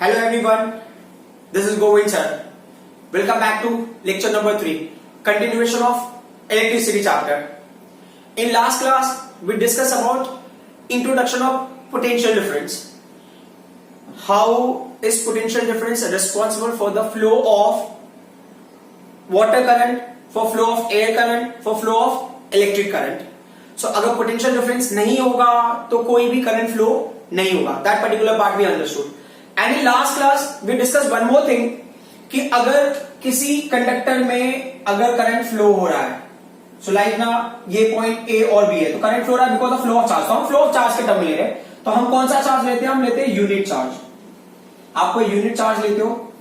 Hello everyone, this is Govind sir. Welcome back to lecture number 3, continuation of electricity chapter. In last class, we discussed about introduction of potential difference. How is potential difference responsible for the flow of water current, for flow of air current, for flow of electric current. So अगर potential difference नहीं होगा तो कोई भी current flow नहीं होगा. That particular part we understood. And in last class we discussed one more thing कि अगर किसी कंडक्टर में अगर करंट फ्लो हो रहा है, सो लाइक ना ये पॉइंट ए और बी है, तो करंट फ्लो हो रहा है because of flow of charge. तो हम फ्लो ऑफ चार्ज के टर्म ले रहे हैं, तो हम कौन सा चार्ज लेते हैं? हम लेते हैं यूनिट चार्ज. आपको यूनिट चार्ज लेते हो.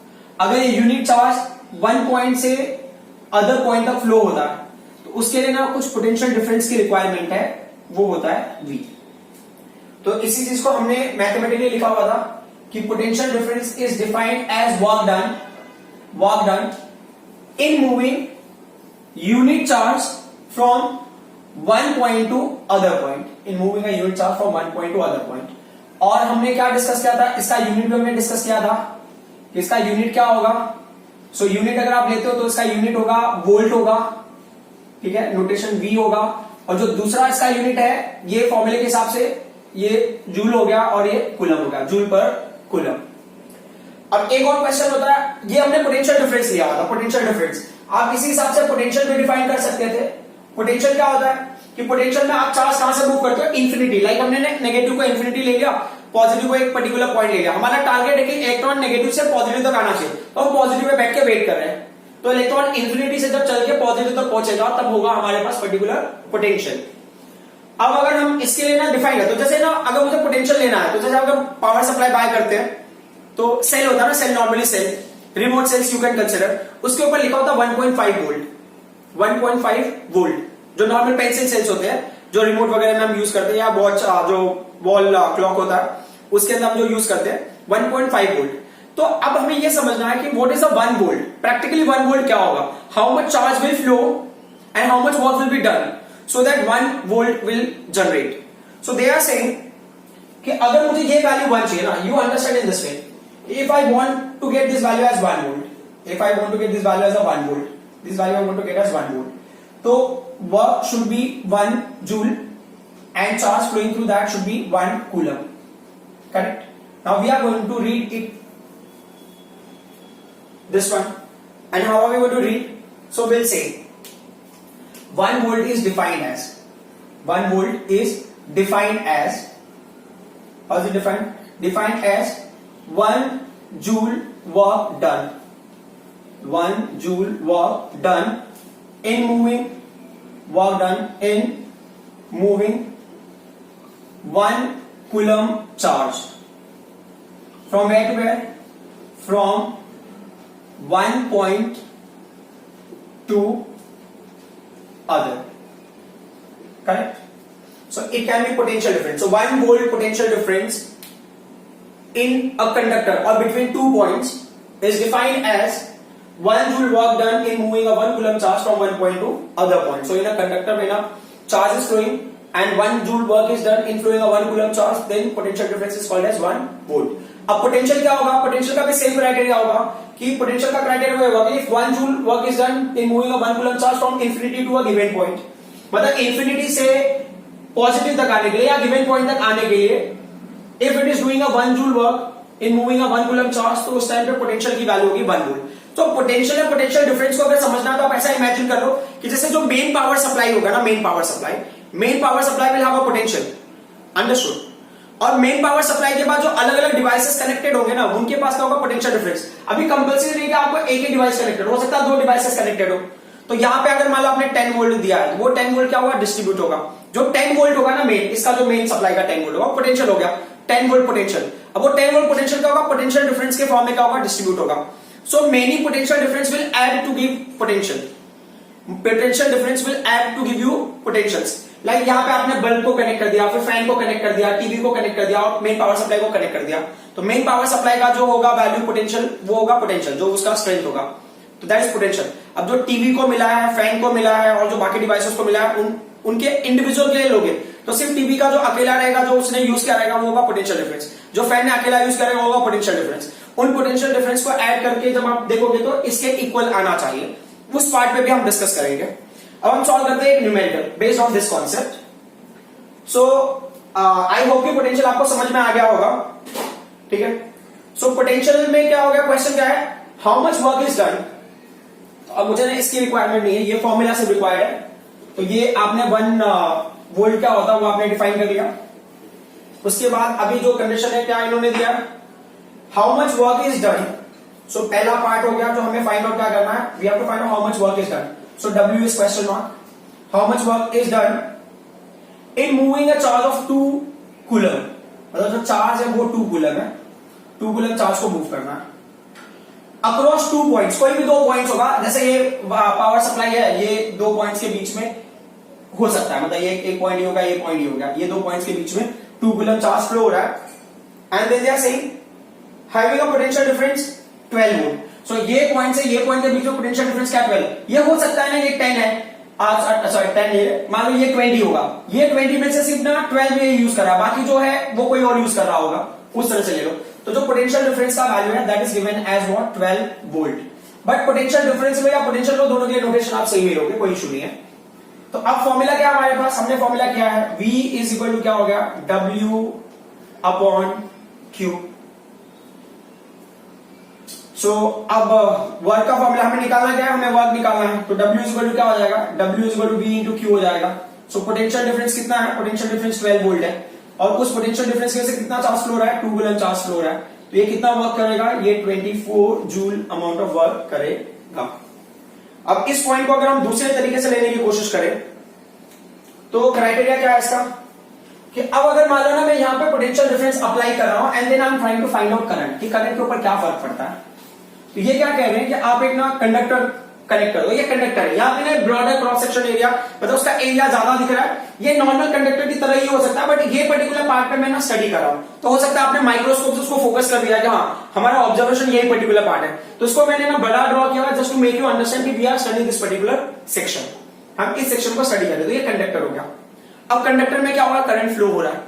अगर ये यूनिट चार्ज वन पॉइंट से अदर पॉइंट तक फ्लो होता है तो उसके लिए ना कुछ पोटेंशियल डिफरेंस की रिक्वायरमेंट है, वो होता है V. तो इसी चीज को हमने मैथमेटिकली लिखा हुआ था कि potential difference is defined as work done in moving unit charge from one point to other point. In moving a unit charge from one point to other point. और हमने क्या डिस्कस किया था? इसका यूनिट भी हमने डिस्कस किया था कि इसका यूनिट क्या होगा. सो यूनिट अगर आप लेते हो तो इसका यूनिट होगा वोल्ट होगा, ठीक है, नोटेशन V होगा. और जो दूसरा इसका यूनिट है ये फॉर्मूले के हिसाब से ये जूल हो गया और ये कूलम हो गया, जूल पर कूलम. अब एक और क्वेश्चन होता है, ये हमने पोटेंशियल डिफरेंस लिया हुआ था. पोटेंशियल डिफरेंस आप इसी हिसाब से पोटेंशियल भी डिफाइन कर सकते थे. पोटेंशियल क्या होता है कि पोटेंशियल में आप चार्ज कहां से मूव करते हो? इन्फिनिटी. लाइक हमने नेगेटिव को इन्फिनिटी ले लिया, पॉजिटिव को एक पर्टिकुलर पॉइंट ले लिया. हमारा टारगेट है कि इलेक्ट्रॉन नेगेटिव से पॉजिटिव तक आना चाहिए, तो हम पॉजिटिव पे बैठ के वेट कर रहे हैं. तो इलेक्ट्रॉन इन्फिनिटी से जब चल के पॉजिटिव तक पहुंचेगा तब होगा हमारे पास पर्टिकुलर पोटेंशियल. अब अगर हम इसके लिए ना डिफाइन है, तो जैसे ना अगर मुझे पोटेंशियल लेना है, तो जैसे अगर पावर सप्लाई बाय करते हैं तो सेल होता है ना, cell normally cell, remote cells you can consider, उसके ऊपर लिखा होता है 1.5 वोल्ट. 1.5 वोल्ट जो नॉर्मल पेंसिल सेल्स होते हैं, जो रिमोट वगैरह में हम यूज करते हैं, या वॉच जो वॉल क्लॉक होता है उसके अंदर हम जो यूज करते हैं 1.5 वोल्ट. तो अब हमें यह समझना है कि what is a 1 volt. Practically 1 volt क्या होगा? How much charge will flow and how much work will be done so that 1 volt will generate. So they are saying कि अगर मुझे ये वैल्यू 1 चाहिए ना, you understand in this way, if I want to get this value as 1 volt, if I want to get this value as a 1 volt, this value I want to get as 1 volt, तो work should be 1 joule and charge flowing through that should be 1 coulomb. Correct? Now we are going to read it, this one, and how are we going to read? So we'll say 1 volt is defined as, 1 volt is defined as, how is it defined? Defined as 1 joule work done, 1 joule work done in moving, work done in moving 1 coulomb charge from where to where? From one point to other. Correct? So it can be potential difference. So 1 volt potential difference in a conductor or between 2 points is defined as 1 joule work done in moving a 1 coulomb charge from one point to other point. So in a conductor when a charge is flowing and 1 joule work is done in flowing a 1 coulomb charge, then potential difference is called as 1 volt. अब potential क्या होगा? Potential का भी same criteria होगा कि potential का criteria होगा कि if 1 joule work is done in moving a 1 coulomb charge from infinity to a given point, मतलब इंफिनिटी से पॉजिटिव तक आने के लिए या गिवन पॉइंट तक आने के लिए, if it is doing a 1 joule work in moving a 1 coulomb charge, तो उस टाइम पे पोटेंशियल की वैल्यू होगी 1 वोल्ट. तो पोटेंशियल या पोटेंशियल डिफरेंस को अगर समझना है तो आप ऐसा इमेजिन कर लो कि जैसे जो मेन पावर सप्लाई होगा ना, main power supply will have a potential. Understood? और मेन पावर सप्लाई के बाद जो अलग अलग डिवाइसेस कनेक्टेड होंगे ना, उनके पास क्या होगा? Potential difference. अभी कंपल्सरी नहीं कि आपको एक ही डिवाइस कनेक्टेड हो सकता है, 2 डिवाइसेस कनेक्टेड हो. तो यहां पे अगर मान लो आपने 10 वोल्ट दिया है, तो वो 10 वोल्ट क्या होगा? डिस्ट्रीब्यूट होगा. जो 10 वोल्ट होगा ना मेन, इसका जो मेन सप्लाई का 10 वोल्ट होगा, पोटेंशियल हो गया 10 वोल्ट पोटेंशियल. अब वो 10 वोल्ट पोटेंशियल क्या होगा? पोटेंशियल डिफरेंस के फॉर्म में क्या होगा? डिस्ट्रीब्यूट होगा. So many potential difference will add to give potential. Potential difference will add to give you potentials. Like यहाँ पे आपने बल्ब को कनेक्ट कर दिया, फिर फैन को कनेक्ट कर दिया, टीवी को कनेक्ट कर दिया और मेन पावर सप्लाई को कनेक्ट कर दिया. तो मेन पावर सप्लाई का जो होगा वैल्यू पोटेंशियल, वो होगा पोटेंशियल, जो उसका स्ट्रेंथ होगा. तो दैट इज पोटेंशियल. अब जो टीवी को मिला है, फैन को मिला है और जो बाकी डिवाइसेस को मिला है, उनके इंडिविजुअल के लिए लोगे तो सिर्फ टीवी का जो अकेला रहेगा, जो उसने यूज किया रहेगा, वो होगा पोटेंशियल डिफरेंस. जो फैन ने अकेला यूज करेगा वो होगा पोटेंशियल डिफरेंस. उन पोटेंशियल डिफरेंस को ऐड करके जब आप देखोगे तो इसके इक्वल आना चाहिए, उस पार्ट पे भी हम डिस्कस करेंगे। अब हम सॉल्व करते हैं एक numerical based on this concept. So I hope कि पोटेंशियल आपको समझ में आ गया होगा, ठीक है। सो पोटेंशियल में क्या हो गया, क्वेश्चन क्या है, how much work is done. अब मुझे ना इसकी रिक्वायरमेंट नहीं है, ये फॉर्मूला से रिक्वायर्ड है, तो ये आपने 1 वोल्ट क्या होता है वो आपने डिफाइन कर लिया। उसके बाद अभी जो कंडीशन है क्या इन्होंने दिया, how much work is done. So पहला पार्ट हो गया जो हमें फाइंड आउट क्या करना है, we have to find out how much work is done. So W is question mark, how much work is done in moving a charge of 2 coulomb. मतलब जो चार्ज है वो 2 कूलम है, 2 कूलम चार्ज को move करना है across 2 points. कोई भी 2 पॉइंट्स होगा, जैसे ये पावर सप्लाई है, ये 2 पॉइंट्स के बीच में हो सकता है, मतलब ये एक पॉइंट ही होगा, ये पॉइंट ही होगा, ये 2 पॉइंट्स के बीच में 2 कूलम चार्ज फ्लो हो रहा है। And then they are saying having a potential difference 12 volt. So ये पॉइंट से ये पॉइंट के बीच में पोटेंशियल डिफरेंस क्या 12, ये हो सकता है ना ये 10 है, सॉरी 10 नहीं, मान लो ये 20 होगा, ये 20 में से सिर्फ ना 12 ये यूज कर रहा है, बाकी जो है वो कोई और यूज कर रहा होगा, उस तरह से ले लो। तो जो पोटेंशियल डिफरेंस का वैल्यू है that is given as what 12 volt. But potential difference में या पोटेंशियल लो दोनों के नोटेशन आप सही मिलोगे, कोई इशू नहीं है। तो अब फॉर्मूला क्या हमारे पास, हमने फॉर्मूला क्या है, V इज इक्वल टू क्या हो गया, W अपॉन Q। सो अब वर्क का फॉर्मूला हमें निकालना क्या है, हमें वर्क निकालना है, तो W इज इक्वल टू क्या हो जाएगा, W is equal to V into Q हो जाएगा। सो पोटेंशियल डिफरेंस कितना है, पोटेंशियल डिफरेंस 12 वोल्ट है, और उस पोटेंशियल डिफरेंस की वजह से कितना चार्ज फ्लो हो रहा है, 2 कूलम चार्ज फ्लो हो रहा है, तो ये कितना वर्क करेगा, ये 24 जूल अमाउंट ऑफ वर्क करेगा। अब इस पॉइंट को अगर हम दूसरे तरीके से लेने की कोशिश करें तो क्राइटेरिया क्या है इसका, कि अब अगर मान लो ना मैं यहां पे पोटेंशियल डिफरेंस अप्लाई कर रहा हूं and then I am trying to find out current, कि करंट के ऊपर क्या फर्क पड़ता है। तो ये क्या कह रहे हैं कि आप एक ना कंडक्टर कनेक्ट करो, ये कंडक्टर है, यहाँ पे ना ब्रॉडर क्रॉस सेक्शन एरिया, मतलब उसका एरिया ज्यादा दिख रहा है, ये नॉर्मल कंडक्टर की तरह ही हो सकता है, बट ये पर्टिकुलर पार्ट पे मैं ना स्टडी कर रहा हूं, तो हो सकता है आपने माइक्रोस्कोप से उसको फोकस कर दिया कि हाँ हमारा ऑब्जर्वेशन यही पर्टिकुलर पार्ट है, तो इसको मैंने ना बड़ा ड्रॉ किया just to make you understand कि we are studying this particular section, हम इस सेक्शन को स्टडी करें, तो ये कंडक्टर हो गया। अब कंडक्टर में क्या होगा, करंट फ्लो हो रहा है,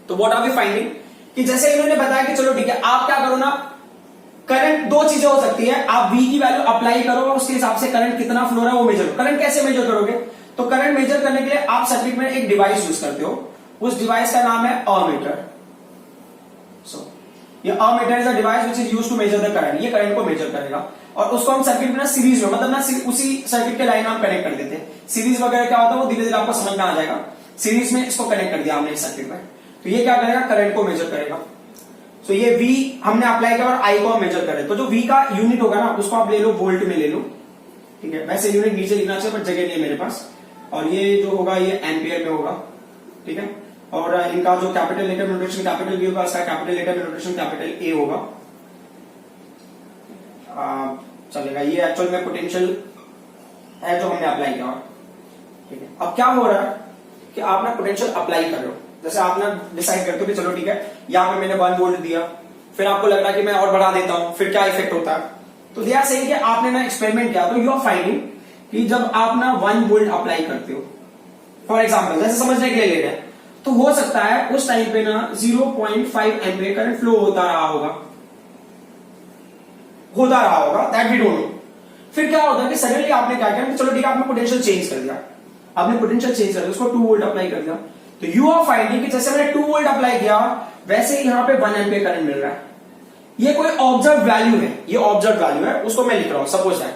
तो व्हाट आर वी फाइंडिंग, कि जैसे इन्होंने बताया कि चलो ठीक है, आप क्या करो ना, करंट 2 चीजें हो सकती है, आप V की वैल्यू अप्लाई करो और उसके हिसाब से करंट कितना फ्लो रहा है वो मेजर करो। करंट कैसे मेजर करोगे, तो करंट मेजर करने के लिए आप सर्किट में एक डिवाइस यूज करते हो, उस डिवाइस का नाम है अमीटर। सो ये ammeter is a device which is used to measure the current, ये करंट को मेजर करेगा, और उसको हम सर्किट में ना सीरीज में, मतलब ना उसी सर्किट के लाइन हम कनेक्ट कर देते हैं। सीरीज वगैरह क्या होता है वो धीरे धीरे आपको समझ में आ जाएगा, सीरीज में इसको कनेक्ट कर दिया हमने इस सर्किट में, तो ये क्या करेगा, करंट को मेजर करेगा। तो ये V हमने अप्लाई किया और I को हम मेजर करें, तो जो V का यूनिट होगा ना उसको आप ले लो वोल्ट में ले लो, ठीक है, वैसे यूनिट नीचे लिखना चाहिए पर जगह नहीं है मेरे पास, और ये जो होगा ये एम्पियर में होगा, ठीक है, और इनका जो कैपिटल लेटर में नोटेशन कैपिटल V होगा, इसका कैपिटल लेटर में नोटेशन कैपिटल A होगा, चलेगा। ये एक्चुअल में पोटेंशियल है जो हमने अप्लाई किया, ठीक है। अब क्या हो रहा है कि आप ना पोटेंशियल अप्लाई कर रहे हो, जैसे आप ना डिसाइड करते हो कि चलो ठीक है यहां पे मैंने 1 वोल्ट दिया, फिर आपको लग रहा है कि मैं और बढ़ा देता हूं, फिर क्या इफेक्ट होता है, तो दिया सही कि आपने ना एक्सपेरिमेंट किया, तो यू आर फाइंडिंग कि जब आप ना 1 वोल्ट अप्लाई करते हो, फॉर एग्जाम्पल जैसे समझने के लिए ले रहे हैं, तो हो सकता है उस टाइम पे ना 0.5 एम्पियर करंट फ्लो होता रहा होगा, दैट वी डोंट नो। फिर क्या होता है कि सडनली आपने क्या किया, चलो ठीक है आपने पोटेंशियल चेंज कर दिया, आपने पोटेंशियल चेंज कर दिया, उसको 2 वोल्ट अप्लाई कर दिया, तो यू आर फाइंडिंग कि जैसे मैंने 2 वोल्ट अप्लाई किया वैसे यहां पे 1 एम्पियर करंट मिल रहा है। ये कोई ऑब्जर्व वैल्यू है, ये ऑब्जर्व वैल्यू है, उसको मैं लिख रहा हूं सपोज दैट।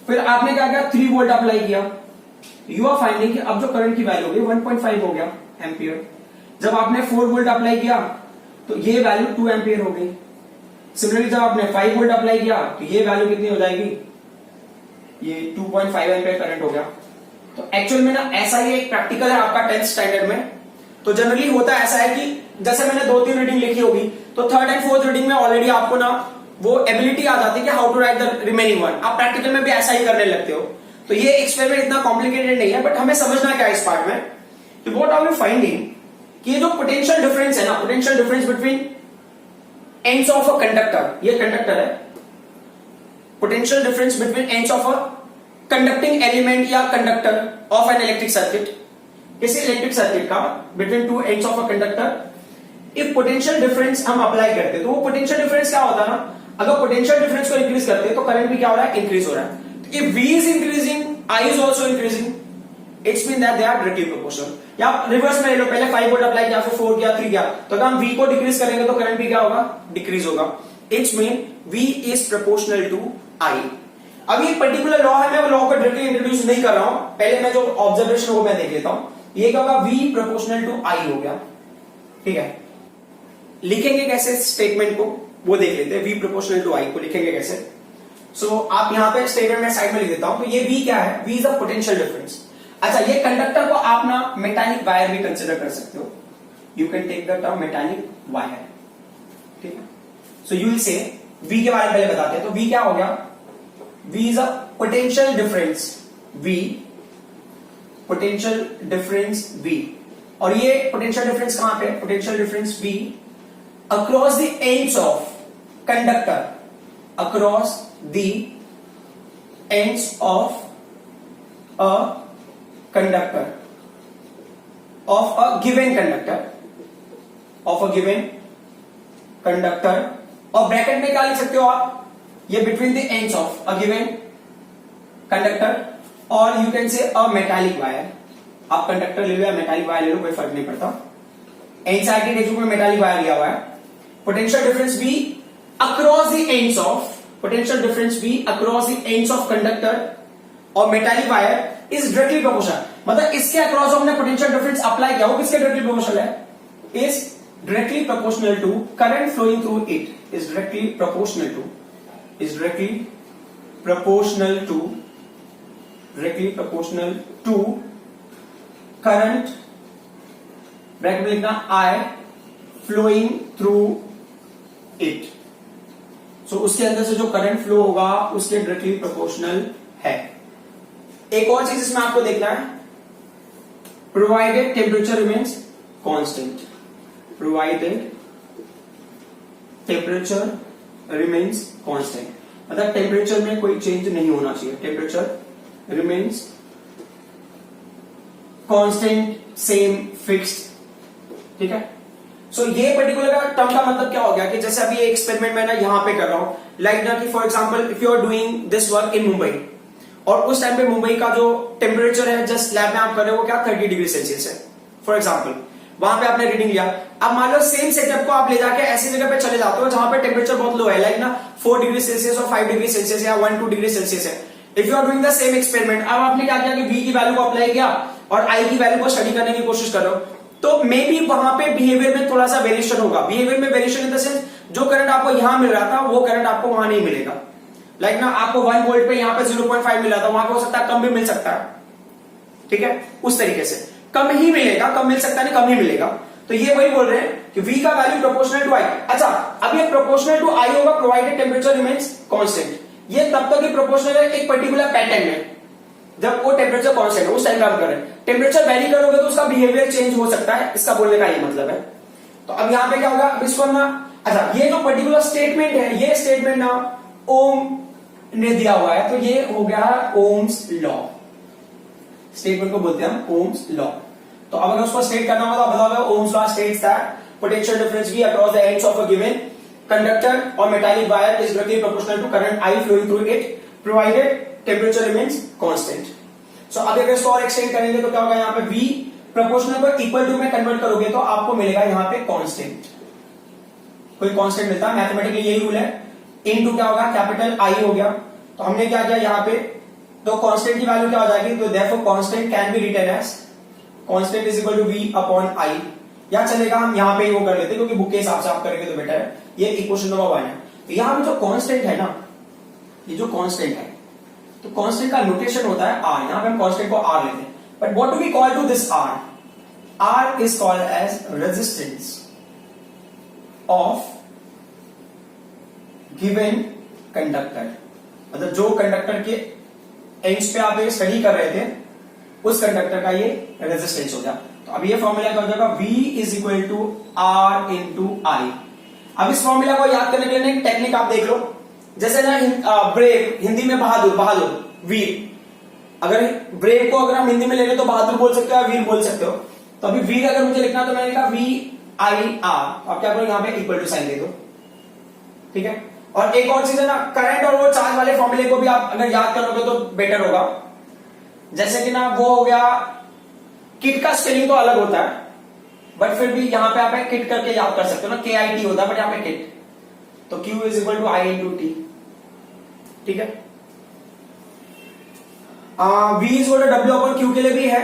फिर आपने क्या किया, 3 वोल्ट अप्लाई किया, यू आर फाइंडिंग कि अब जो करंट की वैल्यू होगी 1.5 हो गया एम्पियर। जब आपने 4 वोल्ट अप्लाई किया तो ये वैल्यू 2 एम्पियर हो गई। सिमिलरली जब आपने 5 वोल्ट अप्लाई किया तो ये वैल्यू कितनी हो जाएगी, ये 2.5 एम्पियर करंट हो गया। तो एक्चुअल में ना ऐसा ही एक प्रैक्टिकल है आपका 10th स्टैंडर्ड में, तो जनरली होता ऐसा है कि जैसे मैंने 2-3 रीडिंग लिखी होगी तो 3rd एंड 4th रीडिंग में ऑलरेडी आपको ना वो एबिलिटी आ जाती है कि how to write the remaining one, आप प्रैक्टिकल में भी ऐसा ही करने लगते हो। तो ये एक्सपेरिमेंट इतना कॉम्प्लिकेटेड नहीं है, बट हमें समझना क्या है इस पार्ट में कि व्हाट आर वी फाइंडिंग, कि ये जो पोटेंशियल डिफरेंस है ना, potential difference between ends of a conductor, ये कंडक्टर है, potential difference between ends of a conducting element या conductor of an electric circuit, किसी इलेक्ट्रिक सर्किट का between 2 ends of a conductor if potential difference हम apply करते हैं तो वो पोटेंशियल डिफरेंस क्या होता है ना, अगर पोटेंशियल डिफरेंस को इंक्रीज करते हैं तो करंट भी क्या हो रहा है, इंक्रीज हो रहा है. If V is increasing, I is also increasing. It's mean that they are directly proportional. या रिवर्स में ले लो, पहले 5 वोल्ट अप्लाई किया, फिर 4 किया, 3 किया, तो अगर हम V को डिक्रीज करेंगे तो करंट भी क्या होगा, डिक्रीज होगा. It's mean V is proportional to I. अभी एक पर्टिकुलर लॉ है, मैं वो लॉ को डायरेक्टली इंट्रोड्यूस नहीं कर रहा हूं, पहले मैं जो ऑब्जर्वेशन वो मैं देख लेता हूं. ये क्या होगा, V प्रोपोर्शनल टू I हो गया. ठीक है, लिखेंगे कैसे स्टेटमेंट को वो देख लेते हैं. V प्रोपोर्शनल टू I को लिखेंगे कैसे. सो आप यहां पे स्टेटमेंट में साइड में लिख देता हूं. तो ये V क्या है, V is a potential difference. अच्छा, ये कंडक्टर को आप ना मेटालिक वायर भी कंसिडर कर सकते हो. You can take the term metallic wire. ठीक है, so you will say V के बारे में पहले बताते हैं. तो V क्या हो गया, V is a potential difference V, potential difference V. और ये potential difference कहां पे, potential difference V across the ends of conductor, across the ends of a conductor, of a given conductor, of a given conductor. और bracket में क्या लिख सकते हो आप, ये between the ends of a given conductor, और you can say a metallic wire. आप कंडक्टर ले लो या मेटालिक वायर ले लो, कोई फर्क नहीं पड़ता. एनसीईआरटी टेक्स्ट बुक में मेटालिक वायर लिया हुआ है. Potential difference be across the ends of, potential difference be across the ends of conductor और metallic wire is directly proportional. मतलब इसके अक्रॉस हमने पोटेंशियल डिफरेंस अप्लाई किया, वो किसके डायरेक्टली प्रोपोर्शनल है, is directly proportional to current flowing through it, is directly proportional to, is directly proportional to current, bracket में लिखना I flowing through it. So उसके अंदर से जो करंट फ्लो होगा उसके डायरेक्टली प्रोपोर्शनल है. एक और चीज इसमें आपको देखना है, provided temperature remains constant, provided temperature remains constant, मतलब टेम्परेचर में कोई चेंज नहीं होना चाहिए. Temperature remains constant, same, fixed. ठीक है, सो ये पर्टिकुलर टर्म का मतलब क्या हो गया कि जैसे अभी ये एक्सपेरिमेंट मैं ना यहां पे कर रहा हूं, लाइक ना कि for example if you are doing this work in Mumbai, और उस टाइम पे मुंबई का जो टेम्परेचर है जस्ट लैब में आप कर रहे हो वो क्या 30 डिग्री सेल्सियस है फॉर एग्जांपल. वहां पे आपने रीडिंग लिया. अब मान लो सेम सेटअप को आप ले जाके ऐसी जगह पे चले जाते हो जहां पे टेम्परेचर बहुत लो है, लाइक ना 4 डिग्री सेल्सियस और 5 डिग्री सेल्सियस या 1-2 डिग्री सेल्सियस है. If you are doing the same experiment, अब आपने क्या किया कि V की वैल्यू को अप्लाई किया और I की वैल्यू को स्टडी करने की कोशिश कर रहे हो, तो मे बी वहां पे बिहेवियर में थोड़ा सा वेरिएशन होगा. बिहेवियर में वेरिएशन इन द सेंस जो करंट आपको यहां मिल रहा था वो करंट आपको वहां नहीं मिलेगा. लाइक ना आपको 1 वोल्ट पे यहां पे 0.5 मिला था, वहां पे हो सकता है कम भी मिल सकता है. ठीक है, उस तरीके से कम ही मिलेगा, कम मिल सकता है नहीं, कम ही मिलेगा. तो ये वही बोल रहे हैं कि V का वैल्यू प्रोपोर्शनल टू I. अच्छा, अब ये प्रोपोर्शनल टू I होगा प्रोवाइडेड टेम्परेचर रिमेन्स कांस्टेंट. ये तब तक ही प्रोपोर्शनल है एक पर्टिकुलर पैटर्न में, जब वो टेम्परेचर कांस्टेंट है उस टाइम काम कर रहे हैं. टेम्परेचर वेरी करोगे तो उसका बिहेवियर चेंज हो सकता है, इसका बोलने का ये मतलब है. तो अब यहां पे क्या होगा, अब इसको ना, अच्छा ये जो पर्टिकुलर स्टेटमेंट है, ये स्टेटमेंट ना ओम ने दिया हुआ है, तो ये हो गया ओम्स लॉ. स्टेटमेंट को बोलते हैं हम ओम्स लॉ. तो अब अगर उसको स्टेट करना होगा तो आप बताओगे Ohm's law states that potential difference V across the ends of a given conductor और metallic wire is directly proportional to current I flowing through it provided temperature remains constant. So अब अगर इसको और एक्सटेंड करेंगे तो क्या होगा, यहाँ पे V प्रोपोर्शनल को इक्वल टू में कन्वर्ट करोगे तो आपको मिलेगा यहाँ पे कांस्टेंट. कोई कांस्टेंट मिलता है, मैथमेटिकली यही रूल है. इनटू क्या होगा, कैपिटल I हो गया. तो हमने क्या किया यहाँ पे, तो कांस्टेंट की वैल्यू क्या हो जाएगी, तो therefore constant can be written as constant is equal to V upon I. या चलेगा हम यहाँ पे वो कर लेते क्योंकि बुक के हिसाब से आप करेंगे तो बेटर है. ये इक्वेशन नंबर 1 है. तो यहाँ पे जो कांस्टेंट है ना, ये जो कांस्टेंट है, तो कांस्टेंट का नोटेशन होता है R. यहाँ पे हम कांस्टेंट को R लेते हैं. But what do we call to this R? R is called as resistance of given conductor. मतलब जो कंडक्टर के एंड्स पे आप स्टडी कर रहे थे उस कंडक्टर का ये रेजिस्टेंस हो गया. तो अब ये फॉर्मूला क्या हो जाएगा, V is equal to R into I. अब इस फॉर्मूला को याद करने के लिए एक टेक्निक आप देख लो. जैसे ना ब्रेव हिंदी में बहादुर, बहादुर वीर. अगर ब्रेव को अगर हम हिंदी में ले लें तो बहादुर बोल सकते हो या वीर बोल सकते हो. तो अभी वीर अगर मुझे लिखना तो मैंने लिखा V आई आर, आप क्या करो यहां पे इक्वल टू साइन दे दो, ठीक है। और एक और चीज है ना, करंट और वो चार्ज वाले फॉर्मूले को भी आप अगर याद करोगे तो बेटर होगा। जैसे कि ना वो हो गया, किट का स्पेलिंग तो अलग होता है बट फिर भी यहां पे आप किट करके याद कर सकते हो ना, के आई टी होता है बट यहां पे किट, तो Q is equal to I into T, ठीक है। V is equal to W upon Q के लिए भी है,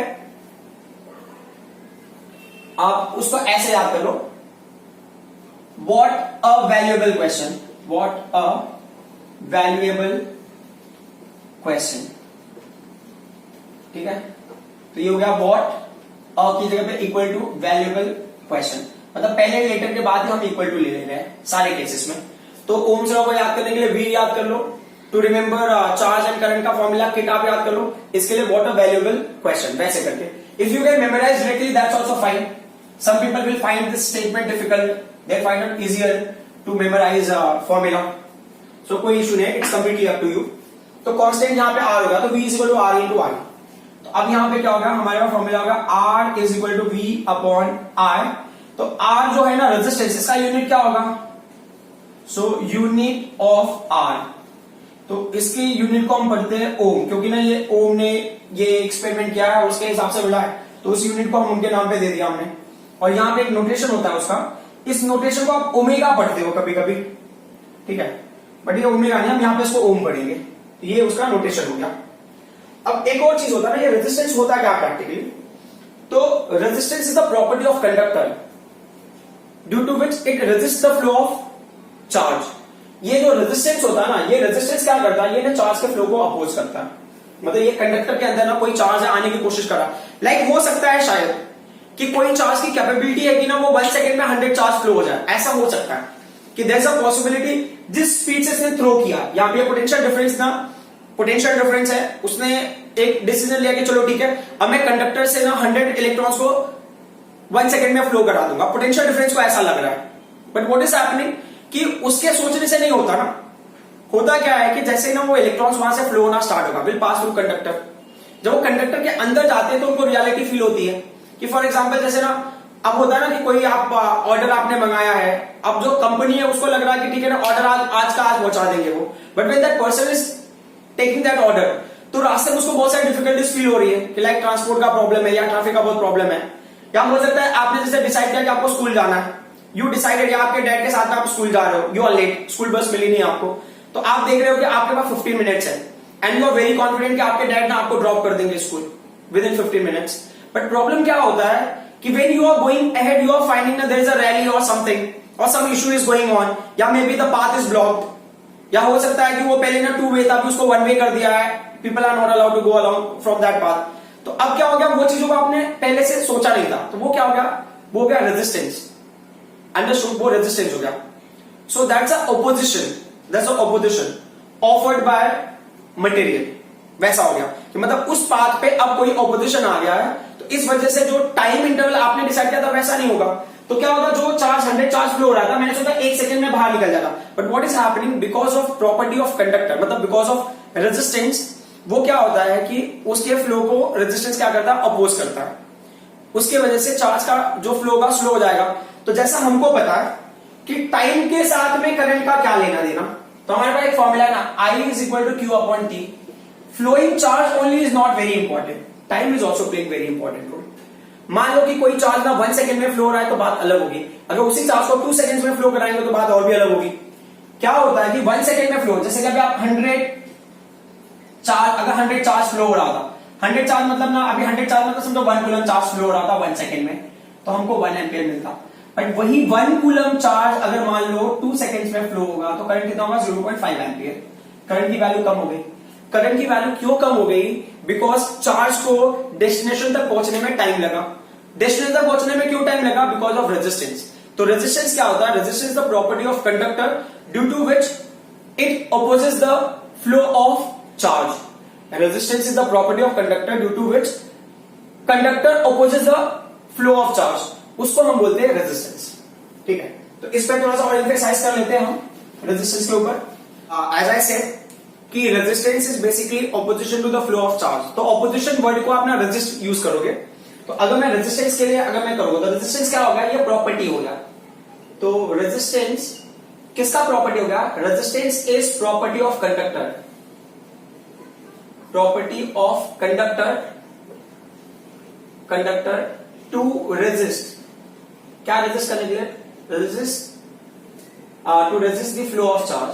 आप उसको ऐसे याद कर लो, what a valuable question, what a valuable question, ठीक है। तो ये हो गया व्हाट अ की जगह पे इक्वल टू वैल्यूएबल क्वेश्चन, मतलब पहले लेटर के बाद ही हम इक्वल टू ले रहे हैं सारे केसेस में। तो ओम्स लॉ को याद करने के लिए V याद कर लो, to remember charge and current का फॉर्मूला किट आप याद कर लो, इसके लिए व्हाट अ वैल्यूएबल क्वेश्चन, वैसे करके। If you can memorize directly that's also fine, some people will find this statement difficult, they find it easier to memorize formula, so कोई इशू नहीं, it's completely up to you. तो constant यहां पे R होगा, तो V is equal to R into I। तो अब यहां पे क्या होगा, हमारे पास फॉर्मूला होगा R is equal to V upon I। तो R जो है ना रेजिस्टेंस, इसका यूनिट क्या होगा, सो यूनिट ऑफ R, तो इसके यूनिट को हम पढ़ते हैं ओम, क्योंकि ना ये ओम ने ये एक्सपेरिमेंट किया है उसके हिसाब से मिला है, तो उस यूनिट को हम उनके नाम पे दे दिया हमने। और यहां पे एक नोटेशन होता है उसका, इस नोटेशन को आप ओमेगा पढ़ते हो कभी कभी, ठीक है, बट ये ओमेगा नहीं, हम यहां पे इसको ओम पढ़ेंगे, तो ये उसका नोटेशन हो गया। अब एक और चीज होता है ना, ये रेजिस्टेंस होता क्या प्रैक्टिकली, तो resistance is the property of conductor due to which it resist the flow of charge. ये जो रेजिस्टेंस होता है ना, ये रेजिस्टेंस क्या करता है, ये ना चार्ज के फ्लो को अपोज करता है, मतलब ये कंडक्टर के अंदर ना कोई चार्ज आने की कोशिश कर रहा है। लाइक हो सकता है शायद कि कोई चार्ज की कैपेबिलिटी है कि ना वो 1 सेकंड में 100 चार्ज फ्लो हो जाए, ऐसा हो सकता है कि देयर इज अ पॉसिबिलिटी, जिस स्पीड से इसने थ्रो किया, यहां पे पोटेंशियल डिफरेंस ना, पोटेंशियल डिफरेंस है, उसने एक डिसीजन लिया कि चलो ठीक है, अब मैं कंडक्टर से ना 100 इलेक्ट्रॉन्स को 1 सेकंड में फ्लो करा दूंगा, पोटेंशियल डिफरेंस को ऐसा लग रहा है। बट व्हाट इज हैपनिंग कि उसके सोचने से नहीं होता ना, होता क्या है कि जैसे ना वो इलेक्ट्रॉन्स वहां से फ्लो होना स्टार्ट होगा, विल पास थ्रू कंडक्टर, जब वो कंडक्टर के अंदर जाते हैं तो उनको रियलिटी फील होती है कि फॉर एग्जांपल जैसे ना अब होता है ना कि कोई आप ऑर्डर आपने मंगाया है, अब जो कंपनी है उसको लग रहा है कि ठीक है ना ऑर्डर आज का आज पहुंचा देंगे वो, but when that person is taking that order, तो रास्ते में उसको बहुत सारी डिफिकल्टीज फील हो रही है कि लाइक ट्रांसपोर्ट का प्रॉब्लम है या ट्रैफिक का बहुत प्रॉब्लम है, या हो सकता है आपने जैसे डिसाइड किया कि आपको स्कूल जाना है, यू डिसाइडेड या आपके डैड के साथ में आप स्कूल जा रहे हो, you are late, school bus मिली नहीं आपको, तो आप देख रहे हो कि आपके पास 15 मिनट्स है and you are very confident कि आपके डैड ना आपको ड्रॉप कर देंगे school within 15 minutes. But problem क्या होता है कि when you are going ahead you are finding that there is a rally or something or some issue is going on, या may be the path is blocked, या हो सकता है कि वो पहले ना 2 वे था, अभी उसको 1 वे कर दिया है, people are not allowed to go along from that path. तो अब क्या हो गया, वो चीजों को आपने पहले से सोचा नहीं था, तो वो क्या हो गया, वो हो गया रेजिस्टेंस, अंडरस्टूड, वो रेजिस्टेंस हो गया। So that's a opposition, that's a opposition offered by material, वैसा हो गया कि मतलब उस पाथ पे अब कोई ऑपोजिशन आ गया है, तो इस वजह से जो टाइम इंटरवल आपने डिसाइड किया था वैसा नहीं होगा। तो क्या होगा, जो चार्ज 100 चार्ज फ्लो हो रहा था, मैंने सोचा 1 सेकंड में बाहर निकल जाता, but what is happening because of property of conductor, मतलब बिकॉज ऑफ रेजिस्टेंस, वो क्या होता है कि उसके फ्लो को रेजिस्टेंस क्या करता है, अपोज करता है, उसके वजह से चार्ज का जो फ्लो होगा स्लो हो जाएगा। तो जैसा हमको पता है कि टाइम के साथ में करंट का क्या लेना देना, तो हमारे पास एक फॉर्मूला है ना, I is equal to Q upon T, flowing charge only is not very important, time is also playing very important role. मान लो कि कोई चार्ज ना 1 सेकंड में फ्लो हो रहा है तो बात अलग होगी, अगर उसी चार्ज को 2 सेकंड में फ्लो कराएंगे तो बात और भी अलग होगी। क्या होता है कि 1 सेकंड में फ्लो, जैसे कि अभी आप 100 चार्ज, अगर 100 चार्ज फ्लो हो रहा था, 100 चार्ज मतलब ना, अभी 100 चार्ज मतलब समझो 1 कूलम चार्ज फ्लो हो रहा था 1 सेकंड में, तो हमको 1 एम्पियर मिलता। बट वही 1 कूलम चार्ज अगर मान लो 2 सेकंड्स में फ्लो होगा तो करंट कितना होगा, 0.5 एम्पियर। करंट की वैल्यू कम हो गई। करंट की वैल्यू क्यों कम हो गई, बिकॉज चार्ज को डेस्टिनेशन तक पहुंचने में टाइम लगा। डेस्टिनेशन तक पहुंचने में क्यों टाइम लगा, बिकॉज ऑफ रेजिस्टेंस। तो रेजिस्टेंस क्या होता है, resistance the property of conductor due to which it opposes the flow of charge. Resistance is the property of conductor due to which conductor opposes the flow of charge, उसको हम बोलते हैं resistance. ठीक है, तो इस पर थोड़ा सा और एक्सरसाइज कर लेते हैं हम रेजिस्टेंस के ऊपर। एज आई सेड कि resistance is basically opposition to the flow of charge. तो ऑपोजिशन वर्ड को आप ना रेजिस्ट यूज करोगे, तो अगर मैं रेजिस्टेंस के लिए अगर मैं करूंगा तो रेजिस्टेंस क्या होगा, ये प्रॉपर्टी होगा। तो रेजिस्टेंस किसका प्रॉपर्टी होगा, resistance is property of conductor, property of conductor to resist, क्या रेजिस्ट करने के लिए, to resist the flow of charge,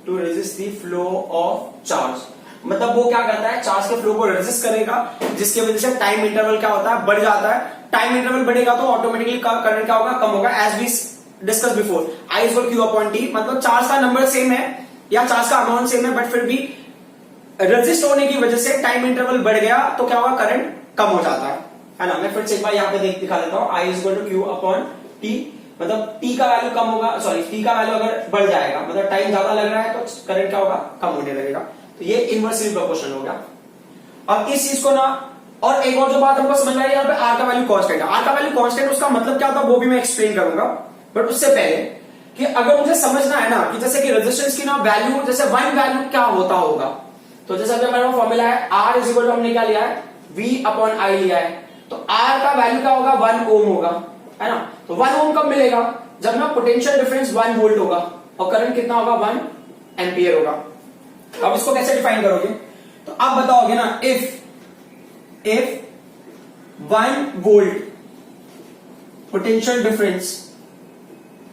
to resist the flow of charge. मतलब वो क्या करता है, चार्ज के फ्लो को रेजिस्ट करेगा, जिसकी वजह से टाइम इंटरवल क्या होता है, बढ़ जाता है। टाइम इंटरवल बढ़ेगा तो ऑटोमेटिकली करंट क्या होगा, कम होगा। As we discuss before, I is Q upon T, मतलब चार्ज का नंबर सेम है या चार्ज का अमाउंट सेम है, बट फिर भी रेजिस्ट होने की वजह से टाइम इंटरवल बढ़ गया तो क्या होगा, करंट कम हो जाता है ना। मैं फिर से एक बार यहाँ पे दिखा देता हूँ, I is Q upon T, मतलब टी का वैल्यू कम होगा, सॉरी टी का वैल्यू अगर बढ़ जाएगा, मतलब टाइम ज्यादा लग रहा है तो करंट क्या होगा, कम होने लगेगा। तो ये इनवर्सली प्रोपोर्शनल हो गया। अब इस चीज को ना, और एक और जो बात हमको समझ में आई, यहाँ पे आर का वैल्यू कांस्टेंट है। आर का वैल्यू कांस्टेंट उसका मतलब क्या था वो भी मैं एक्सप्लेन करूंगा, बट उससे पहले कि अगर मुझे समझना है ना कि जैसे कि रेजिस्टेंस की ना वैल्यू, जैसे वन वैल्यू क्या होता होगा, तो जैसे अभी हमारा फॉर्मूला है आर इज इक्वल टू, हमने क्या लिया है, वी अपॉन आई लिया है, तो आर का वैल्यू क्या होगा, 1 ओम होगा, है ना। तो 1 ओम कब मिलेगा, जब ना पोटेंशियल डिफरेंस 1 वोल्ट होगा और करंट कितना होगा, 1 एम्पियर होगा। अब इसको कैसे डिफाइन करोगे, तो आप बताओगे ना, if 1 volt potential difference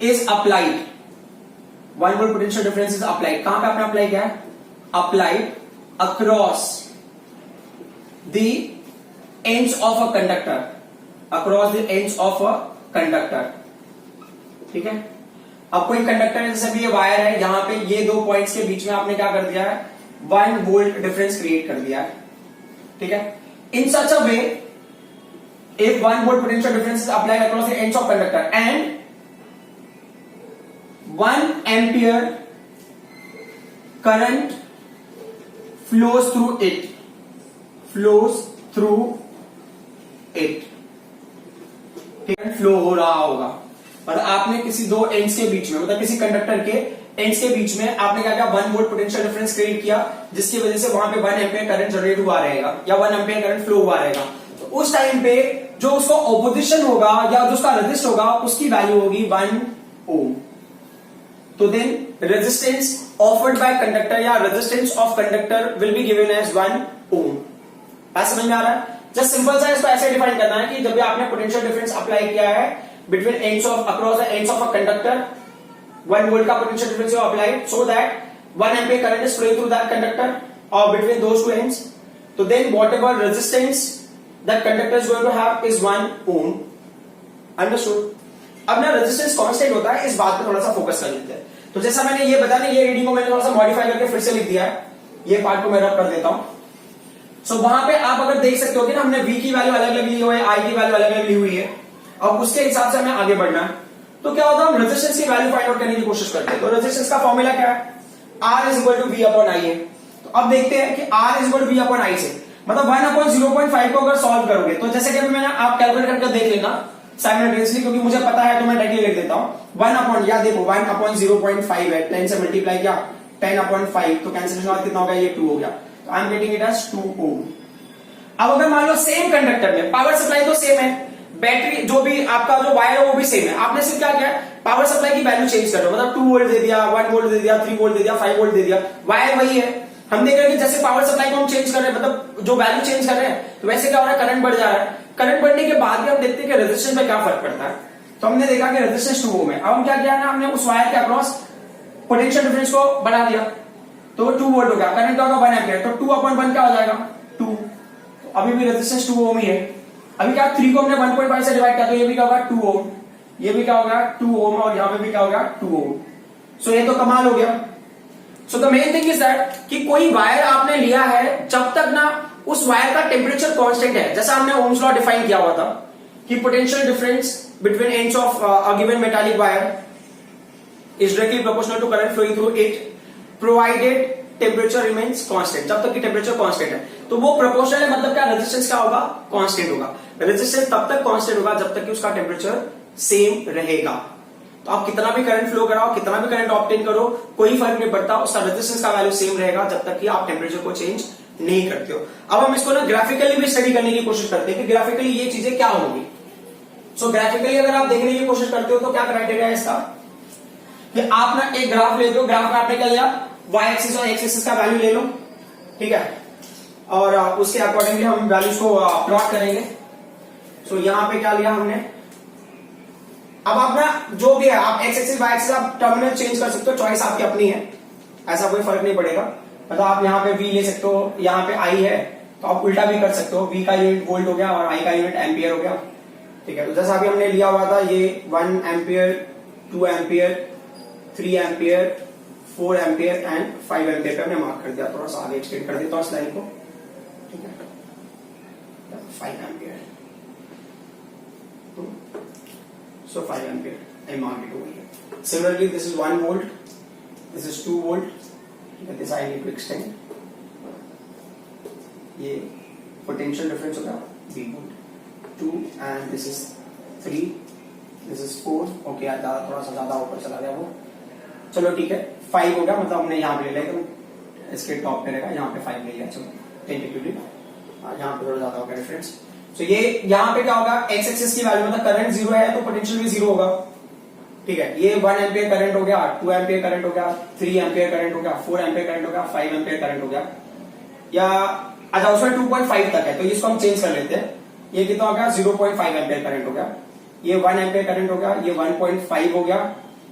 is applied, 1 volt potential difference is applied, कहां पे आपने अप्लाई किया है, applied across the ends of a conductor, across the ends of a conductor, ठीक है। अब कोई कंडक्टर है, जैसे भी ये वायर है, यहां पे ये दो पॉइंट्स के बीच में आपने क्या कर दिया है, 1 वोल्ट डिफरेंस क्रिएट कर दिया है, ठीक है। इन सच अ वे, if 1 volt potential difference is applied across the ends of conductor and 1 ampere current flows through it, current flow हो रहा होगा, मतलब आपने किसी दो एंड्स के बीच में, मतलब किसी कंडक्टर के एंड्स के बीच में आपने क्या किया, 1 वोल्ट पोटेंशियल डिफरेंस क्रिएट किया, जिसकी वजह से वहां पे 1 एम्पियर करंट जनरेट हुआ रहेगा या 1 एम्पियर करंट फ्लो हुआ रहेगा। तो उस टाइम पे जो उसका ऑपोजिशन होगा या जो उसका रेजिस्ट होगा, उसकी वैल्यू होगी 1 ओम। तो then resistance offered by conductor या resistance of conductor will be given as 1 ohm. बात समझ में आ रहा है, जस्ट सिंपल सा इसको ऐसे डिफाइन करना है कि जब भी आपने पोटेंशियल डिफरेंस अप्लाई किया है between ends of, across the ends of a conductor, 1 volt का potential difference you applied so that 1 ampere current is flowing through that conductor और बिटवीन दोस टू एंड्स, तो then whatever resistance that conductor is going to have is 1 ohm. Understood? अब ना resistance constant होता है, इस बात पे थोड़ा सा फोकस कर लेते हैं। तो जैसा मैंने ये बताया, ये रीडिंग को मैंने थोड़ा सा मॉडिफाई करके फिर से लिख दिया है, ये पार्ट को मैं रब कर देता हूं। सो वहां पे आप अगर देख सकते हो कि ना हमने V की वैल्यू अलग अलग ली हुई है, I की वैल्यू अलग अलग ली हुई है, और उसके हिसाब से हमें आगे बढ़ना है। तो क्या होता है, हम रेजिस्टेंस की वैल्यू फाइंड आउट करने की कोशिश करते हैं। तो रेजिस्टेंस का फॉर्मूला क्या है, R is equal to V upon I है। तो अब देखते हैं कि R is equal to V upon I से, मतलब 1 अपॉन 0.5 को अगर सॉल्व करोगे, तो जैसे कि अभी मैंने आप कैलकुलेट करके देख लेना साइमल्टेनियसली, क्योंकि मुझे पता है तो मैं डायरेक्टली लिख देता हूं। 1 अपॉन, या देखो 1 अपॉन 0.5 है, 10 से मल्टीप्लाई किया, 10 अपॉन 5, तो कैंसिलेशन बाद कितना होगा, ये 2 हो गया। तो I am getting it as 2 ohm. अब अगर मान लो सेम कंडक्टर में पावर सप्लाई तो सेम है, बैटरी जो भी आपका जो वायर है वो भी सेम है, आपने सिर्फ क्या किया, पावर सप्लाई की वैल्यू चेंज कर दो, मतलब 2 वोल्ट दे दिया, 1 वोल्ट दे दिया, 3 वोल्ट दे दिया, 5 वोल्ट दे दिया, वायर वही है। हम देख रहे हैं कि जैसे पावर सप्लाई को हम चेंज कर रहे हैं, मतलब जो वैल्यू चेंज कर रहे हैं, तो वैसे क्या हो रहा है, करंट बढ़ जा रहा है। करंट बढ़ने के बाद भी हम देखते हैं कि रेजिस्टेंस में क्या फर्क पड़ता है। तो हमने देखा कि रेजिस्टेंस 2 ओम है। अब हम क्या किया ना, हमने उस वायर के अक्रॉस पोटेंशियल डिफरेंस को बढ़ा दिया, तो 2 वोल्ट हो गया, करंट का होगा 1 एम्पियर, तो 2 अपॉन 1 क्या हो जाएगा, 2। तो अभी भी रेजिस्टेंस 2 ओम ही है। अभी क्या 3 को हमने 1.5 से डिवाइड किया, तो ये भी क्या होगा 2 ओम, ये भी क्या होगा 2 ओम, और यहां पे भी क्या होगा 2 ओम। सो ये तो कमाल हो गया। So the main thing is that कि कोई वायर आपने लिया है, जब तक ना उस वायर का टेम्परेचर कांस्टेंट है, जैसा हमने ओम्स लॉ डिफाइन किया हुआ था कि potential difference between ends of a given metallic wire is directly proportional to current flowing through it provided temperature remains constant. जब तक कि टेम्परेचर कांस्टेंट है तो वो प्रोपोर्शनल है, मतलब क्या, रेजिस्टेंस क्या होगा, कांस्टेंट होगा। रेजिस्टेंस तब तक कांस्टेंट होगा जब तक कि उसका टेम्परेचर सेम रहेगा। तो आप कितना भी करंट फ्लो कराओ, कितना भी करंट ऑब्टेन करो, कोई फर्क नहीं पड़ता, उसका रेजिस्टेंस का वैल्यू सेम रहेगा जब तक कि आप टेम्परेचर को चेंज नहीं करते हो। अब हम इसको ना ग्राफिकली भी स्टडी करने की कोशिश करते हैं कि ग्राफिकली ये चीजें क्या होंगी। सो ग्राफिकली अगर आप देखने की कोशिश करते हो तो क्या क्राइटेरिया है इसका कि आप ना एक ग्राफ लेते हो, ग्राफ में आपने क्या लिया, वाई एक्सिस और एक्स एक्सिस का वैल्यू ले लो, ठीक है, और उसके अकॉर्डिंगली हम वैल्यूज को प्लॉट करेंगे। सो यहां पे क्या लिया हमने, अब आप ना जो भी है आप एक्स एक्सिस वाई एक्सिस आप टर्मिनल चेंज कर सकते हो, चॉइस आपकी अपनी है, ऐसा कोई फर्क नहीं पड़ेगा। मतलब आप यहाँ पे v ले सकते हो, यहाँ पे i है तो आप उल्टा भी कर सकते हो, v का यूनिट वोल्ट हो गया और i का यूनिट एम्पियर हो गया, ठीक है। तो जैसा अभी हमने लिया हुआ था ये 1 ampere, 2 ampere, 3 ampere, 4 ampere and 5 ampere पे हमने मार्क कर दिया। थोड़ा सा आगे एक्सटेंड कर देता हूँ स्लाइड को, ठीक है, 5 ampere, so 5 ampere I mark it over here. Similarly this is 1 volt, this is 2 volt, this I need to extend, ये potential difference होगा V volt 2 and this is 3, this is 4, okay थोड़ा सा ज्यादा ऊपर चला गया वो, चलो ठीक है 5 हो गया, मतलब हमने यहाँ पे ले लिया तो इसके टॉप पे रहेगा, यहाँ पे 5 ले लिया, चलो टेंटेटिवली यहाँ पे थोड़ा ज्यादा होगा डिफरेंस। तो ये यहाँ पे क्या होगा, एक्स एक्सिस की वैल्यू मतलब करंट 0 है तो पोटेंशियल भी 0 होगा, ठीक है। ये 1 एम्पियर करंट हो गया, 2 एम्पियर करंट हो गया, 3 एम्पियर करंट हो गया, 4 एम्पियर करंट हो गया, 5 एम्पियर करंट हो गया, या अच्छा उसमें 2.5 तक है तो इसको हम चेंज कर लेते हैं। ये कितना हो गया, 0.5 एम्पियर करंट हो गया, ये 1 एम्पियर करंट हो गया, ये 1.5 हो गया,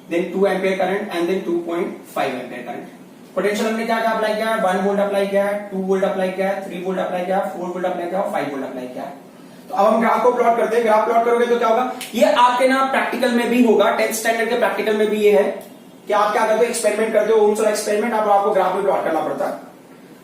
then 2 ampere current and then 2.5 ampere current. Potential हमने क्या क्या अप्लाई किया है, 1 वोल्ट अप्लाई किया है, 2 वोल्ट अप्लाई किया है, 3 वोल्ट अप्लाई किया है, 4 वोल्ट अप्लाई किया है, 5 वोल्ट अप्लाई किया है। तो अब हम ग्राफ को प्लॉट करते हैं। ग्राफ प्लॉट करोगे तो क्या होगा, ये आपके ना प्रैक्टिकल में भी होगा, 10th स्टैंडर्ड के प्रैक्टिकल में भी ये है कि आप क्या करते हो, एक्सपेरिमेंट करते हो, ओम्स लॉ एक्सपेरिमेंट, आपको ग्राफ में प्लॉट करना पड़ता है।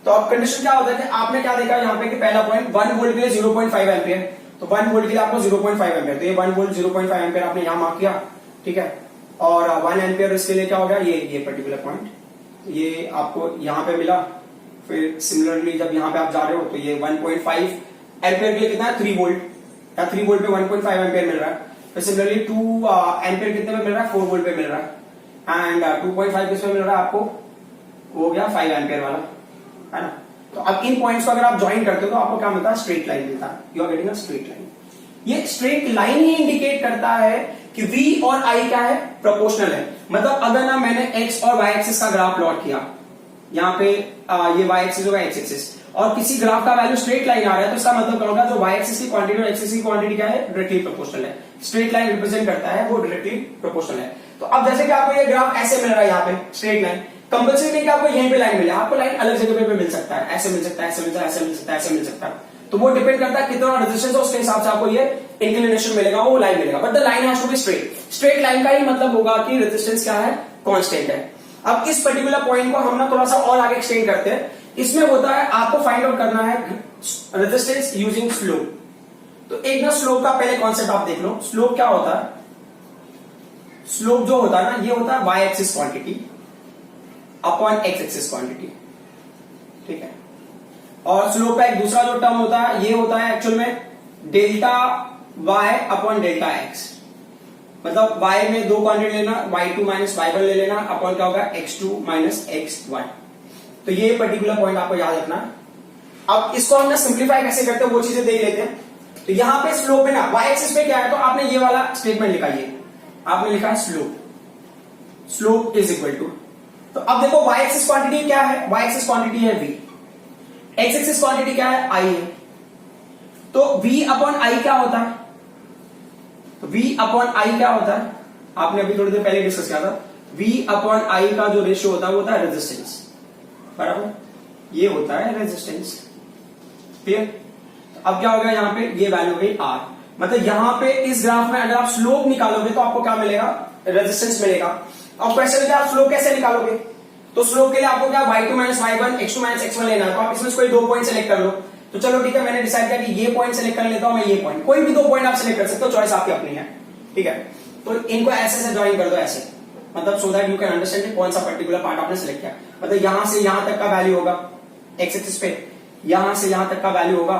तो अब कंडीशन क्या होता है कि आपने क्या देखा यहाँ पे कि पहला पॉइंट 1 वोल्ट के लिए 0.5 एम्पियर, तो 1 वोल्ट के लिए आपको 0.5 एम्पियर, तो ये 1 वोल्ट 0.5 एम्पियर आपने यहाँ मार्क किया, ठीक है। और 1 एम्पियर इसके लिए क्या हो गया, ये पर्टिकुलर पॉइंट ये आपको यहाँ पे मिला। फिर सिमिलरली जब यहाँ पे आप जा रहे हो तो ये 1.5 एम्पियर के लिए कितना है, 3 वोल्ट, या 3 वोल्ट पे 1.5 एम्पियर मिल रहा है। फिर सिमिलरली 2 एम्पियर कितने में मिल रहा है, 4 वोल्ट पे मिल रहा है, एंड 2.5 किसमें मिल रहा है आपको, वो हो गया 5 एम्पियर वाला, है ना। तो अब इन पॉइंट्स को अगर आप ज्वाइन करते हो तो आपको क्या मिलता है, स्ट्रेट लाइन मिलता है, you are getting a straight line. ये स्ट्रेट लाइन ही इंडिकेट करता है कि V और I क्या है, प्रोपोर्शनल है। मतलब अगर ना मैंने X और Y एक्सिस का ग्राफ प्लॉट किया, यहाँ पे ये Y एक्सिस होगा, X एक्सिस, और किसी ग्राफ का वैल्यू स्ट्रेट लाइन आ रहा है तो इसका मतलब क्या होगा, जो Y एक्सिस की क्वांटिटी और X एक्सिस की क्वांटिटी क्या है, डायरेक्टली प्रोपोर्शनल है। स्ट्रेट लाइन रिप्रेजेंट करता है वो डायरेक्टली प्रोपोर्शनल है। तो अब जैसे कि आपको ये ग्राफ ऐसे मिल रहा है, यहाँ पे स्ट्रेट लाइन, कंपल्सरी नहीं कि आपको यहीं पे लाइन मिले, आपको लाइन अलग जगह पे मिल सकता है, ऐसे मिल सकता है, ऐसे मिल सकता है, ऐसे मिल सकता है, ऐसे मिल सकता है। तो वो डिपेंड करता है कितना रेजिस्टेंस है, उसके हिसाब से आपको ये इंक्लिनेशन मिलेगा, वो लाइन मिलेगा, but the line has to be straight. Straight line का ही मतलब होगा कि रेजिस्टेंस क्या है, कांस्टेंट है। अब इस पर्टिकुलर पॉइंट को हम ना थोड़ा सा और आगे एक्सटेंड करते हैं। इसमें होता है आपको फाइंड आउट करना है रेजिस्टेंस यूजिंग स्लोप। तो एक ना स्लोप का पहले कॉन्सेप्ट आप देख लो। स्लोप क्या होता है, स्लोप जो होता है ना, ये होता है y axis quantity upon x axis quantity, ठीक है। और स्लोप का एक दूसरा जो टर्म होता है, ये होता है एक्चुअल में delta y upon delta x. मतलब y में 2 क्वांटिटी लेना, y2 माइनस y1 ले लेना, अपॉन क्या होगा, x2 माइनस x1। तो ये पर्टिकुलर पॉइंट आपको याद रखना है। अब इसको हम ना सिंप्लीफाई कैसे करते हैं वो चीजें देख लेते हैं। तो यहां पे स्लोप है ना, y एक्सिस पे क्या है, तो आपने ये वाला स्टेटमेंट लिखा, ये आपने लिखा है स्लोप इज इक्वल टू। तो अब देखो y एक्सिस क्वांटिटी क्या है, y एक्सिस क्वांटिटी है v, x एक्सिस क्वांटिटी क्या है, i है। तो v अपॉन i क्या होता है, तो v अपॉन i क्या होता है, आपने अभी थोड़ी देर पहले डिस्कस किया था। v अपॉन i का जो रेशियो होता है वो होता है रेजिस्टेंस, बराबर, ये होता है रेजिस्टेंस, क्लियर। तो अब क्या होगा, यहाँ पे ये वैल्यू हो गई r। मतलब यहाँ पे इस ग्राफ में अगर आप स्लोप निकालोगे तो आपको क्या मिलेगा, रेजिस्टेंस मिलेगा। अब क्वेश्चन में आप स्लोप कैसे निकालोगे, तो स्लोप के लिए आपको क्या y2 minus y1, x2 minus x1 लेना है। तो आप इसमें कोई 2 पॉइंट सेलेक्ट कर लो। तो चलो ठीक है, मैंने डिसाइड किया कि ये पॉइंट सेलेक्ट कर लेता हूं मैं, ये पॉइंट, कोई भी 2 पॉइंट आप सेलेक्ट कर सकते हो, चॉइस आपकी अपनी है, ठीक है। तो इनको ऐसे से ज्वाइन कर दो, ऐसे, मतलब so that you can understand कौन सा पर्टिकुलर पार्ट आपने सेलेक्ट किया। मतलब यहां से यहां तक का वैल्यू होगा एक्स एक्सिस पे, यहां से यहां तक का वैल्यू होगा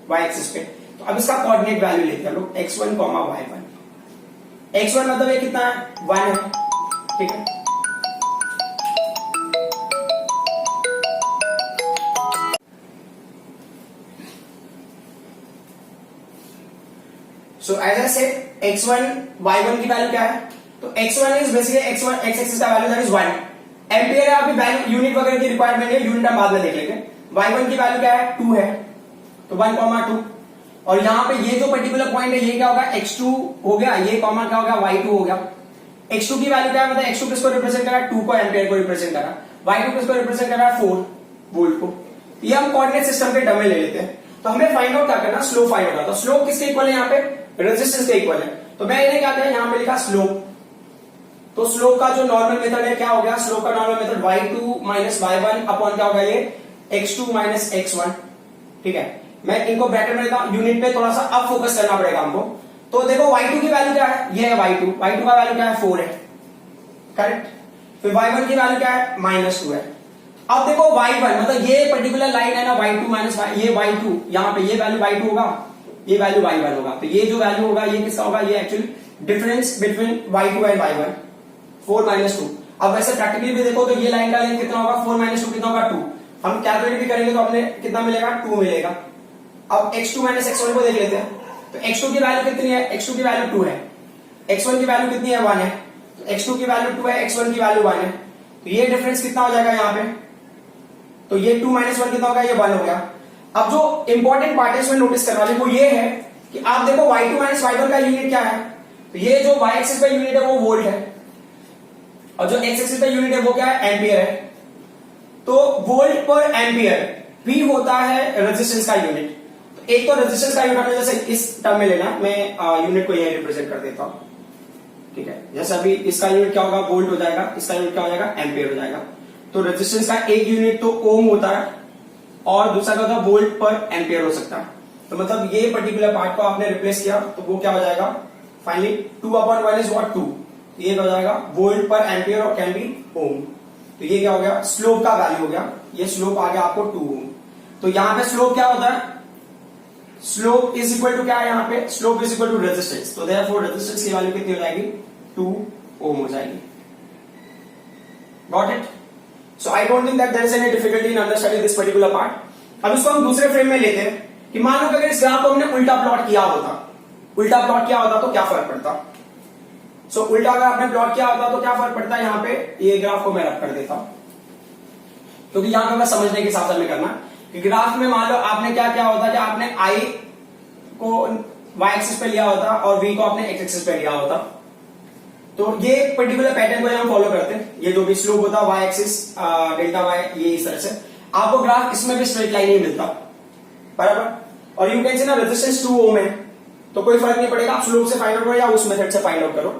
वाई एक्सिस पे। तो अब इसका कोऑर्डिनेट वैल्यू लेते हैं लोग, x1, y1। x1 मतलब ये कितना है, 1 है, ठीक है। So as I said x1 y1 की वैल्यू क्या है, तो x1 is basically x1 x axis का वैल्यू दैट इज 1 एम्पियर है। अभी वैल्यू यूनिट वगैरह की रिक्वायरमेंट है, यूनिट हम बाद में देख लेंगे। y1 की वैल्यू क्या है 2 है, तो 1,2 और यहाँ पे ये जो पर्टिकुलर पॉइंट है ये क्या होगा x2 हो गया, ये कॉमा क्या हो गया y2 हो गया। x2 की वैल्यू क्या है, मतलब x2 किसको रिप्रेजेंट कर रहा है 2 को एम्पियर को रिप्रेजेंट कर रहा है, y2 किसको रिप्रेजेंट कर रहा है 4 वोल्ट को। ये हम कोऑर्डिनेट सिस्टम के टर्म में ले लेते हैं। तो हमें फाइंड आउट क्या करना, स्लोप फाइंड आउट। तो स्लोप किसके इक्वल है यहाँ पे, रेजिस्टेंस के इक्वल है। तो मैं इन्हें क्या किया, यहाँ पे लिखा स्लोप। तो स्लोप का जो नॉर्मल मेथड है क्या हो गया, स्लोप का normal method y2 minus y1 upon क्या होगा ये x2 माइनस x1। ठीक है, मैं इनको ब्रैकेट में लेता हूं, यूनिट पे थोड़ा सा अब फोकस करना पड़ेगा हमको। तो देखो y2 की वैल्यू क्या है, ये है y2 का वैल्यू क्या है 4 है, करेक्ट। फिर y1 की वैल्यू क्या है -2 है। अब देखो y1 मतलब ये पर्टिकुलर लाइन है ना y2 माइनस ये y2, यहाँ पे ये वैल्यू y2 होगा, ये वैल्यू y1 होगा। तो ये जो वैल्यू होगा ये किसका होगा, ये actually difference between y2 and y1 4 -2। अब वैसे प्रैक्टिकली भी देखो तो ये लाइन का लेंथ कितना होगा 4 -2 कितना होगा 2। हम कैलकुलेट भी करेंगे तो अपने कितना मिलेगा 2 मिलेगा। अब x2 माइनस x1 को देख लेते हैं। तो x2 की वैल्यू कितनी है, x2 की वैल्यू 2 है, x1 की वैल्यू कितनी है 1 है। तो x2 की वैल्यू 2 है, x1 की वैल्यू 1 है। तो ये डिफरेंस कितना हो जाएगा यहाँ पे, तो ये 2 - 1 कितना होगा, ये 1 हो गया। अब जो इंपॉर्टेंट पार्ट है इसमें नोटिस करवा लें वो ये है कि आप देखो y2 माइनस y1 का यूनिट क्या है, तो ये जो y एक्सिस पे यूनिट है वो वोल्ट है और जो x एक्सिस पे यूनिट है वो क्या है, एम्पियर है। तो वोल्ट पर एम्पियर भी होता है रेजिस्टेंस का यूनिट। तो एक तो रेजिस्टेंस का यूनिट जैसे इस टर्म में लेना, मैं यूनिट को यही रिप्रेजेंट कर देता हूं। ठीक है, जैसे अभी इसका यूनिट क्या होगा, वोल्ट हो जाएगा, इसका यूनिट क्या हो जाएगा, एम्पियर हो जाएगा। तो रेजिस्टेंस का एक यूनिट तो ओम होता है और दूसरा क्या होता है, वोल्ट पर एम्पियर हो सकता है। तो मतलब ये पर्टिकुलर पार्ट को आपने रिप्लेस किया तो वो क्या हो जाएगा, फाइनली 2/1 इज व्हाट 2, ये हो जाएगा वोल्ट पर एम्पियर और कैन बी ओम। तो ये क्या हो गया, स्लोप का वैल्यू हो गया, ये स्लोप आ गया आपको 2 ओम। तो यहां पे स्लोप क्या होता है, स्लोप इज इक्वल टू क्या है, यहाँ पे slope is equal to resistance. तो देयरफॉर रेजिस्टेंस की वैल्यू कितनी हो जाएगी, 2 ओम हो जाएगी। Got it. So I don't think that there is any difficulty in understanding this particular part. अब इसको हम दूसरे फ्रेम में लेते हैं कि मान लो कि अगर इस ग्राफ को हमने उल्टा प्लॉट किया होता तो क्या फर्क पड़ता। सो उल्टा अगर आपने प्लॉट किया होता तो क्या फर्क पड़ता है, यहाँ पे ये ग्राफ को मैं रख कर देता हूं क्योंकि यहां पे मैं समझने के हिसाब से हमें करना कि ग्राफ में मान लो आपने क्या किया होता कि आपने i को y एक्सिस पे लिया होता और v को आपने x एक्सिस पे लिया होता। तो ये पर्टिकुलर पैटर्न को हम फॉलो करते हैं, ये जो भी स्लोप होता है y एक्सिस डेल्टा y, ये इस तरह से आपको ग्राफ इसमें भी स्ट्रेट लाइन ही मिलता बराबर। और यू कैन से ना रेजिस्टेंस 2 ओम है तो कोई फर्क नहीं पड़ेगा, आप स्लोप से फाइंड आउट करो या उस मेथड से फाइंड आउट करो।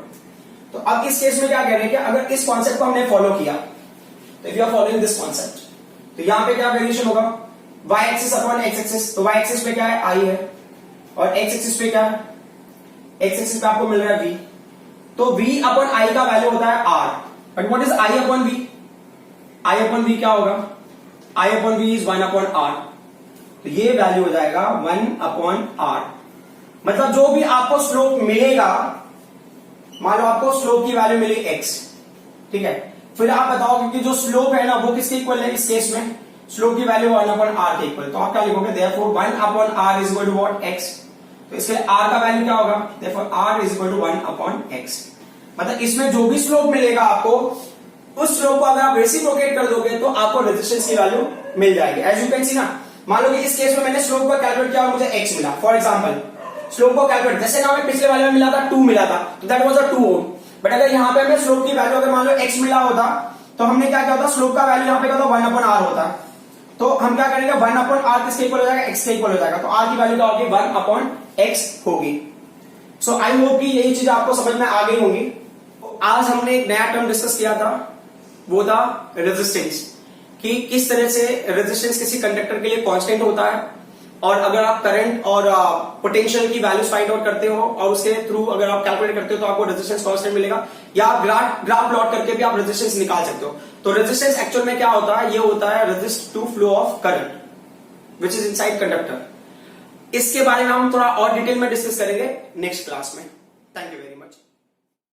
तो अब इस केस में क्या कह रहे हैं कि अगर इस कॉन्सेप्ट को हमने फॉलो किया तो if you are following this concept तो यहां पे क्या वेरिएशन होगा, y axis upon x axis. तो y एक्सिस पे क्या है, i है और x एक्सिस पे क्या है, x एक्सिस पे आपको मिल रहा है v। तो v अपॉन i का वैल्यू होता है r, but what is i upon v, i upon v क्या होगा, i upon v is 1 upon r। तो ये वैल्यू हो जाएगा 1 अपॉन r। मतलब जो भी आपको स्लोप मिलेगा, मान लो आपको स्लोप की वैल्यू मिली x, ठीक है, फिर आप बताओ क्योंकि जो स्लोप है ना वो किसके इक्वल है, इस केस में स्लोप की वैल्यू 1 अपॉन r के इक्वल। तो आप क्या लिखोगे, therefore 1 upon r is equal to what, x। तो इसके r का वैल्यू क्या होगा, therefore r is equal to 1 upon x। मतलब इसमें जो भी स्लोप मिलेगा आपको, उस स्लोप को अगर आप रेसिप्रोकेट कर दोगे तो आपको रेजिस्टेंस की वैल्यू मिल जाएगी। एज यू कैन सी ना, मान लो कि इस केस में मैंने स्लोप को कैलकुलेट किया और मुझे x मिला। फॉर एग्जाम्पल स्लोप को कैलकुलेट, जैसे ना हमें पिछले वाले में मिला था 2 मिला था तो that was a 2 ohm. But अगर यहाँ पे हमें स्लोप की वैल्यू अगर मान लो x मिला होता तो हमने क्या किया होता, स्लोप का वैल्यू यहाँ पे क्या होता 1 अपॉन r होता। तो हम क्या करेंगे, 1 अपॉन r किसके इक्वल हो जाएगा, x के इक्वल हो जाएगा। तो r की वैल्यू क्या होगी, 1 अपॉन x होगी। सो आई होप कि यही चीज आपको समझ में आ गई होंगी। आज हमने एक नया टर्म डिस्कस किया था, वो था रेजिस्टेंस, कि किस तरह से रेजिस्टेंस किसी कंडक्टर के लिए कांस्टेंट होता है और अगर आप करंट और पोटेंशियल की वैल्यूज फाइंड आउट करते हो और उसके थ्रू अगर आप कैलकुलेट करते हो तो आपको रेजिस्टेंस कांस्टेंट मिलेगा, या आप ग्राफ प्लॉट करके भी आप रेजिस्टेंस निकाल सकते हो। तो रेजिस्टेंस एक्चुअल में क्या होता है, ये होता है resist to flow of current which is inside conductor. इसके बारे में हम थोड़ा और डिटेल में डिस्कस करेंगे नेक्स्ट क्लास में। Thank you very much.